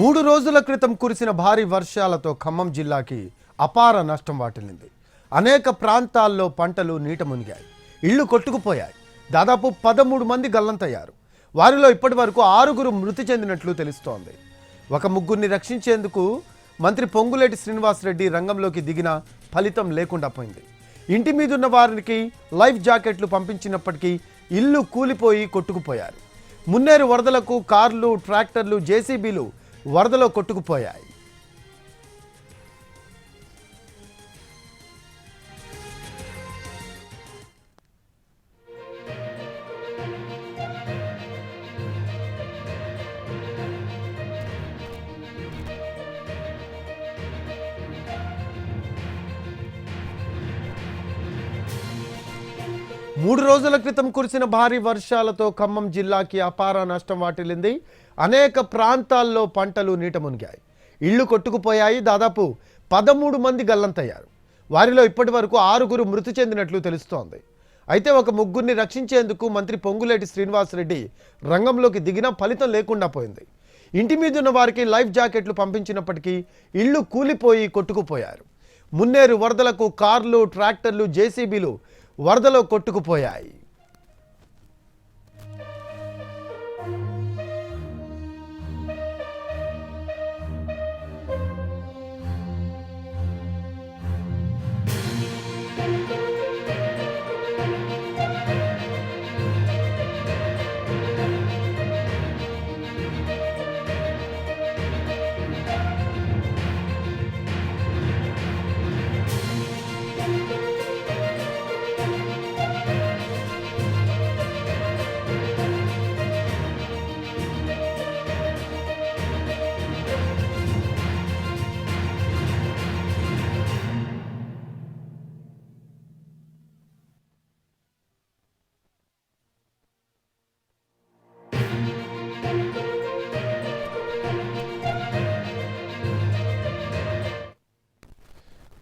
3 రోజుల క్రితం కురిసిన భారీ వర్షాలతో ఖమ్మం జిల్లాకి అపార నష్టం వాటిల్లింది. అనేక ప్రాంతాల్లో పంటలు నీట మునిగాయి, ఇళ్లు కొట్టుకుపోయాయి. దాదాపు 13 మంది గల్లంతయ్యారు. వారిలో ఇప్పటివరకు 6 మృతి చెందినట్లు తెలుస్తోంది. ఒక ముగ్గురిని రక్షించేందుకు మంత్రి పొంగులేటి శ్రీనివాసరెడ్డి రంగంలోకి దిగిన ఫలితం లేకుండా పోయింది. ఇంటి మీదున్న వారికి లైఫ్ జాకెట్లు పంపించినప్పటికీ ఇల్లు కూలిపోయి కొట్టుకుపోయారు. మున్నేరు వరదలకు కార్లు, ట్రాక్టర్లు, జేసీబీలు వరదలో కొట్టుకుపోయాయి. మూడు రోజుల క్రితం కురిసిన భారీ వర్షాలతో ఖమ్మం జిల్లాకి అపార నష్టం వాటిల్లింది. అనేక ప్రాంతాల్లో పంటలు నీట మునిగాయి, ఇళ్లు కొట్టుకుపోయాయి. దాదాపు 13 మంది గల్లంతయ్యారు. వారిలో ఇప్పటివరకు 6 మృతి చెందినట్లు తెలుస్తోంది. అయితే ఒక ముగ్గురిని రక్షించేందుకు మంత్రి పొంగులేటి శ్రీనివాసరెడ్డి రంగంలోకి దిగిన ఫలితం లేకుండా పోయింది. ఇంటి మీదున్న వారికి లైఫ్ జాకెట్లు పంపించినప్పటికీ ఇళ్లు కూలిపోయి కొట్టుకుపోయారు. మున్నేరు వరదలకు కార్లు, ట్రాక్టర్లు, జేసీబీలు వరదలో కొట్టుకుపోయాయి.